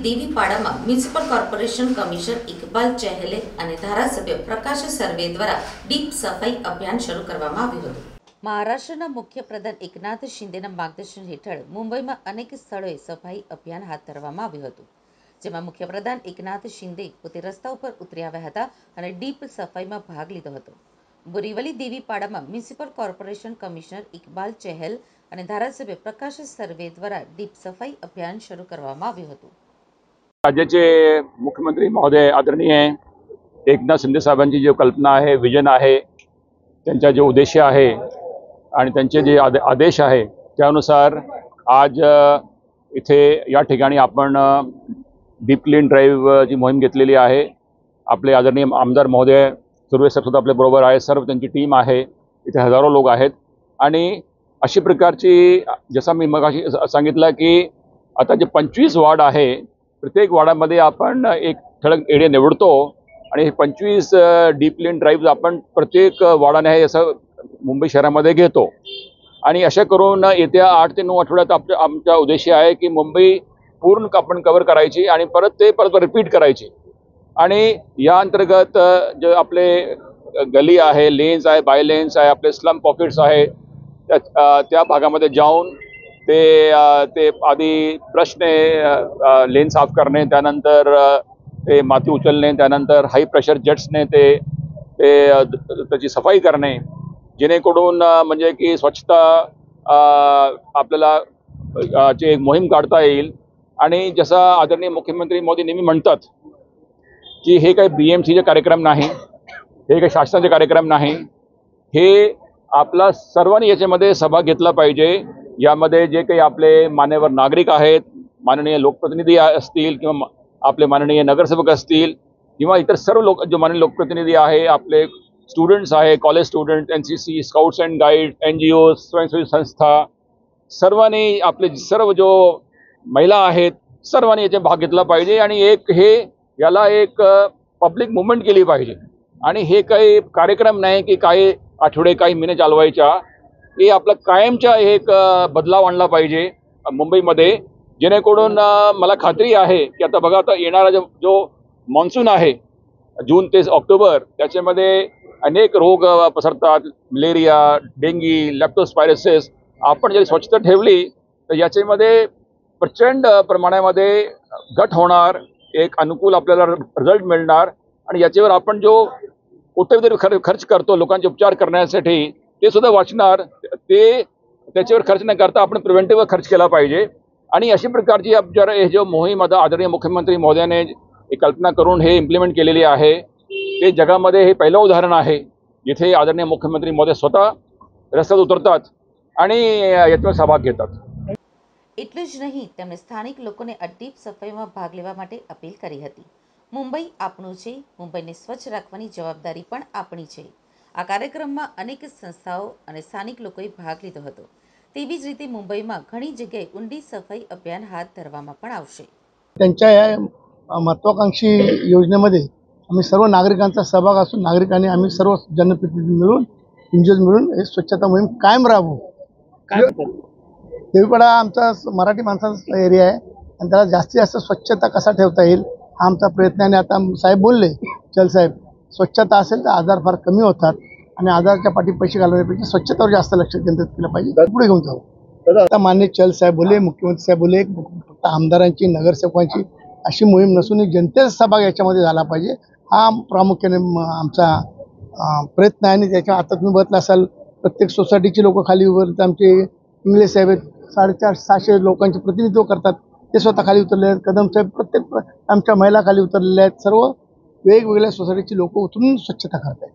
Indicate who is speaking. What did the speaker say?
Speaker 1: દેવીપાડામાં municipal corporation commissioner Iqbal ચહેલે અને ધારાસભ્ય પ્રકાશ સર્વે દ્વારા ડીપ સફાઈ અભિયાન શરૂ કરવામાં આવ્યું હતું। મહારાષ્ટ્રના મુખ્યપ્રધાન એકનાથ શિંદેના માર્ગદર્શન હેઠળ મુંબઈમાં અનેક સ્થળોએ સફાઈ અભિયાન હાથ ધરવામાં આવ્યું હતું, જેમાં મુખ્યપ્રધાન એકનાથ શિંદે પોતે રસ્તા ઉપર ઉતરી આવ્યા હતા અને ડીપ સફાઈમાં ભાગ લીધો હતો। બોરીવલી દેવીપાડામાં municipal corporation commissioner Iqbal Chahal અને ધારાસભ્ય પ્રકાશ સર્વે द्वारा डीप सफाई अभियान शुरू करवामां આવ્યું હતું।
Speaker 2: राज्याचे मुख्यमंत्री महोदय आदरणीय एकनाथ शिंदे साहेबांची जो कल्पना आहे, विजन आहे, त्यांचा जो उद्देश आहे आणि त्यांचे जे आदेश आहे त्यानुसार आज इथे या ठिकाणी आपण डीप क्लीन ड्राईव्ह जी मोहीम घेतलेली आहे। आपले आदरणीय आमदार महोदय सुर्वे साहेब सुद्धा आपल्या बरोबर आहे, सर्व त्यांची टीम आहे, इथे हजारो लोक आहेत आणि अशी प्रकारची जसं मी मगाशी सांगितलं की आता जे 25 वार्ड आहे, प्रत्येक वार्डामध्ये आपण एक ठळक एरिया निवडतो आणि हे 25 डीप क्लीन ड्राईव्ह आपण प्रत्येक वार्डाने हे असं मुंबई शहरामध्ये घेतो आणि अशा करून येत्या 8 ते 9 आठवड्यात आमचा उद्देश आहे की मुंबई पूर्ण आपण कव्हर करायची आणि परत रिपीट करायची। आणि या अंतर्गत जे आपले गली आहे, लेन्स आहे, बाय लेन्स आहे, आपले स्लम पॉकेट्स आहे, त्या भागामध्ये जाऊन ते आधी ब्रशने लेन साफ करणे, त्यानंतर ते माती उचलणे, त्यानंतर हाई प्रेशर जेट्सने त्याची सफाई करणे, जेणेकरून म्हणजे की स्वच्छता आपल्याला ची एक मोहीम काढता येईल। आणि जसं आदरणीय मुख्यमंत्री मोदी नेहमी म्हणतात की हे काही BMCचे कार्यक्रम नाही, हे काही शासनाचे कार्यक्रम नाही, हे आपला सर्वांनी याच्यामध्ये सहभाग घेतला पाहिजे। यामध्ये जे काही आपले मान्यवर नागरिक आहेत, माननीय लोकप्रतिनिधी असतील किंवा आपले माननीय नगरसेवक असतील किंवा इतर सर्व लोक जो माननीय लोकप्रतिनिधी आहे, आपले स्टुडंट्स आहे, college student, NCC, scouts and guide, NGO, स्वयंसेवी संस्था, सर्वांनी आपले सर्व जो महिला आहेत सर्वांनी याच्यात भाग घेतला पाहिजे आणि याला एक पब्लिक मुवमेंट केली पाहिजे। आणि हे काही कार्यक्रम नाही की काही आठवडे काही महिने चालवायच्या, हे आपला कायमचा एक बदलाव आणला पाहिजे मुंबईमध्ये, जेणेकरून मला खात्री आहे की आता बघा, आता येणारा जो मॉन्सून आहे जून ते ऑक्टोबर, त्याच्यामध्ये अनेक रोग पसरतात, मलेरिया, डेंगी, लेप्टोस्पायरोसिस। आपण जर स्वच्छता ठेवली तर याच्यामध्ये प्रचंड प्रमाणामध्ये घट होणार, एक अनुकूल आपल्याला रिझल्ट मिळणार आणि याच्यावर आपण जो कोट्यवधी खर्च करतो लोकांचे उपचार करण्यासाठी ते सुद्धा वाचणार। त्याच्यावर खर्च न करता आपण प्रिव्हेंटिव्ह खर्च केला पाहिजे। आणि अशी प्रकारची हे जो मोहीम आता आदरणीय मुख्यमंत्री महोदयाने एक कल्पना करून हे इम्प्लिमेंट केलेली आहे, ते जगामध्ये हे पहिलं उदाहरण आहे जिथे आदरणीय मुख्यमंत्री महोदय स्वतः रस्त्यात उतरतात आणि याच्यात सहभाग घेतात।
Speaker 1: એટલું જ નહીં, તેમણે સ્થાનિક લોકોને આ ડીપ સફાઈમાં ભાગ લેવા માટે અપીલ કરી હતી। મુંબઈ આપણું છે, મુંબઈને સ્વચ્છ રાખવાની જવાબદારી પણ આપણી છે। આ કાર્યક્રમમાં અનેક સંસ્થાઓ અને સ્થાનિક લોકોએ ભાગ લીધો હતો। તેવી જ રીતે મુંબઈમાં ઘણી જગ્યાએ ઊંડી સફાઈ અભિયાન હાથ ધરવામાં પણ આવશે।
Speaker 3: त्यांच्या या महत्वाकांक्षी योजनेमध्ये आम्ही सर्व नागरिकांचा सहभाग असून नागरिकांनी आम्ही सर्व जनप्रतिनिधी मिळून NGOज मिळून हे स्वच्छता मोहीम कायम राबवू। देवीपाडा आमचा मराठी माणसांचा एरिया आहे आणि त्याला जास्तीत जास्त स्वच्छता कसा ठेवता येईल हा आमचा प्रयत्न आहे। आणि आता साहेब बोलले, चल साहेब, स्वच्छता असेल तर आजार फार कमी होतात आणि आजारच्या पाठी पैसे घालवण्यापेक्षा स्वच्छतेवर जास्त लक्ष केंद्रित केलं पाहिजे, पुढे घेऊन जाऊ। आता मान्य चल साहेब बोलले, मुख्यमंत्री साहेब बोलले, फक्त आमदारांची नगरसेवकांची अशी मोहीम नसून जनतेचा सहभाग याच्यामध्ये झाला पाहिजे, हा प्रामुख्याने आमचा प्रयत्न आहे। आणि त्याच्या आता तुम्ही बघितलं असाल प्रत्येक सोसायटीची लोक खाली उतरतात, आमचे इंग्लिश साहेब 450-600 लोकांचे प्रतिनिधित्व करतात, ते स्वतः खाली उतरले आहेत, कदम साहेब प्रत्येक आमच्या महिला खाली उतरलेल्या आहेत, सर्व वेगवेगळ्या सोसायटीची लोक उतरून स्वच्छता करतात।